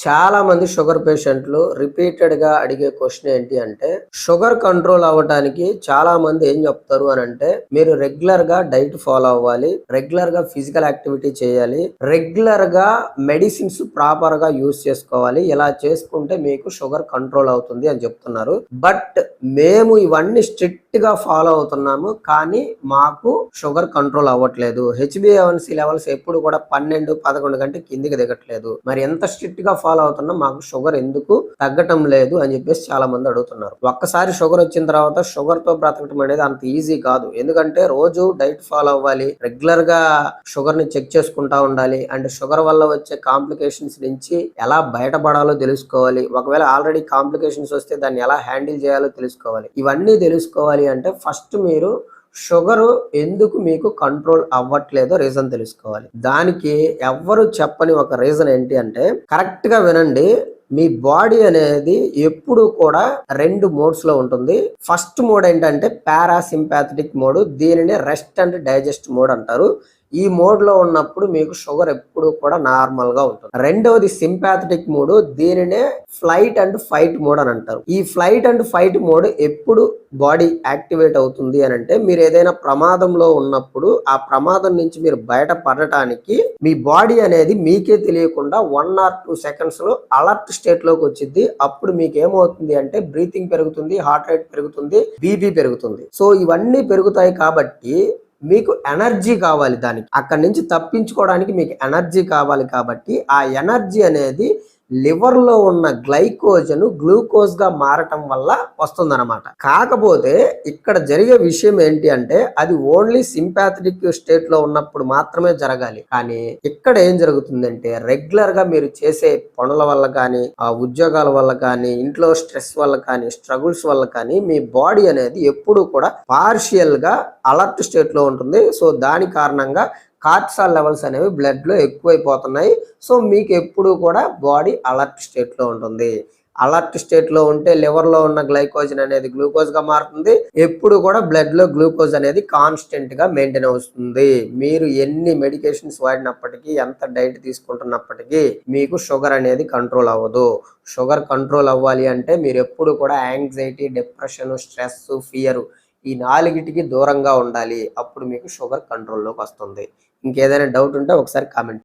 చాలా మంది షుగర్ పేషెంట్లు రిపీటెడ్ గా అడిగే క్వశ్చన్ ఏంటి అంటే, షుగర్ కంట్రోల్ అవ్వడానికి చాలా మంది ఏం చెప్తారు అని అంటే, మీరు రెగ్యులర్ గా డైట్ ఫాలో అవ్వాలి, రెగ్యులర్ గా ఫిజికల్ యాక్టివిటీ చేయాలి, రెగ్యులర్ గా మెడిసిన్స్ ప్రాపర్ గా యూస్ చేసుకోవాలి, ఇలా చేసుకుంటే మీకు షుగర్ కంట్రోల్ అవుతుంది అని చెప్తున్నారు. బట్ మేము ఇవన్నీ స్ట్రిక్ట్ గా ఫాలో అవుతున్నాము, కానీ మాకు షుగర్ కంట్రోల్ అవ్వట్లేదు. HbA1c లెవెల్స్ ఎప్పుడు కూడా 12-11 కంటే కిందికి దిగట్లేదు. మరి ఎంత స్ట్రిక్ట్ గా ఫాలో అవుతున్నా మాకు షుగర్ ఎందుకు తగ్గటం లేదు అని చెప్పేసి చాలా మంది అడుగుతున్నారు. ఒక్కసారి షుగర్ వచ్చిన తర్వాత షుగర్ తో బ్రతకటం అనేది అంత ఈజీ కాదు. ఎందుకంటే రోజు డైట్ ఫాలో అవ్వాలి, రెగ్యులర్ గా షుగర్ ని చెక్ చేసుకుంటా ఉండాలి, అండ్ షుగర్ వల్ల వచ్చే కాంప్లికేషన్స్ నుంచి ఎలా బయటపడాలో తెలుసుకోవాలి. ఒకవేళ ఆల్రెడీ కాంప్లికేషన్స్ వస్తే దాన్ని ఎలా హ్యాండిల్ చేయాలో తెలుసుకోవాలి. ఇవన్నీ తెలుసుకోవాలి అంటే ఫస్ట్ మీరు షుగర్ ఎందుకు మీకు కంట్రోల్ అవ్వట్లేదో రీజన్ తెలుసుకోవాలి. దానికి ఎవ్వరు చెప్పని ఒక రీజన్ ఏంటి అంటే, కరెక్ట్ గా వినండి, మీ బాడీ అనేది ఎప్పుడు కూడా 2 మోడ్స్ లో ఉంటుంది. ఫస్ట్ మోడ్ ఏంటంటే పారాసింపాథటిక్ మోడ్, దీనిని రెస్ట్ అండ్ డైజెస్ట్ మోడ్ అంటారు. ఈ మోడ్ లో ఉన్నప్పుడు మీకు షుగర్ ఎప్పుడు కూడా నార్మల్ గా ఉంటుంది. రెండవది సింపాథటిక్ మోడ్, దీనినే ఫ్లైట్ అండ్ ఫైట్ మోడ్ అని అంటారు. ఈ ఫ్లైట్ అండ్ ఫైట్ మోడ్ ఎప్పుడు బాడీ యాక్టివేట్ అవుతుంది అని అంటే, మీరు ఏదైనా ప్రమాదంలో ఉన్నప్పుడు ఆ ప్రమాదం నుంచి మీరు బయటపడటానికి మీ బాడీ అనేది మీకే తెలియకుండా 1 or 2 seconds లో అలర్ట్ స్టేట్ లోకి వచ్చింది. అప్పుడు మీకు ఏమవుతుంది అంటే బ్రీతింగ్ పెరుగుతుంది, హార్ట్ రేట్ పెరుగుతుంది, బీపీ పెరుగుతుంది. సో ఇవన్నీ పెరుగుతాయి కాబట్టి మీకు ఎనర్జీ కావాలి. దానికి అక్కడి నుంచి తప్పించుకోవడానికి మీకు ఎనర్జీ కావాలి. కాబట్టి ఆ ఎనర్జీ అనేది లివర్ లో ఉన్న గ్లైకోజన్ గ్లూకోజ్ గా మారటం వల్ల వస్తుందన్నమాట. కాకపోతే ఇక్కడ జరిగే విషయం ఏంటి అంటే, అది ఓన్లీ సింపాథటిక్ స్టేట్ లో ఉన్నప్పుడు మాత్రమే జరగాలి. కానీ ఇక్కడ ఏం జరుగుతుందంటే, రెగ్యులర్ గా మీరు చేసే పనుల వల్ల కానీ, ఆ ఉద్యోగాల వల్ల కానీ, ఇంట్లో స్ట్రెస్ వల్ల కానీ, స్ట్రగుల్స్ వల్ల కానీ మీ బాడీ అనేది ఎప్పుడు కూడా పార్షియల్ గా అలర్ట్ స్టేట్ లో ఉంటుంది. సో దాని కారణంగా కార్టిసాల్ లెవెల్స్ అనేవి బ్లడ్ లో ఎక్కువైపోతున్నాయి. సో మీకు ఎప్పుడు కూడా బాడీ అలర్ట్ స్టేట్ లో ఉంటుంది. అలర్ట్ స్టేట్ లో ఉంటే లివర్ లో ఉన్న గ్లైకోజన్ అనేది గ్లూకోజ్ గా మారుతుంది. ఎప్పుడు కూడా బ్లడ్ లో గ్లూకోజ్ అనేది కాన్స్టెంట్ గా మెయింటైన్ అవుతుంది. మీరు ఎన్ని మెడికేషన్స్ వాడినప్పటికీ, ఎంత డైట్ తీసుకుంటున్నప్పటికీ మీకు షుగర్ అనేది కంట్రోల్ అవ్వదు. షుగర్ కంట్రోల్ అవ్వాలి అంటే మీరు ఎప్పుడు కూడా యాంగ్జైటీ, డిప్రెషన్, స్ట్రెస్, ఫియర్ ఈ 4టికి దూరంగా ఉండాలి. అప్పుడు మీకు షుగర్ కంట్రోల్లోకి వస్తుంది. ఇంకేదైనా డౌట్ ఉంటే ఒకసారి కామెంట్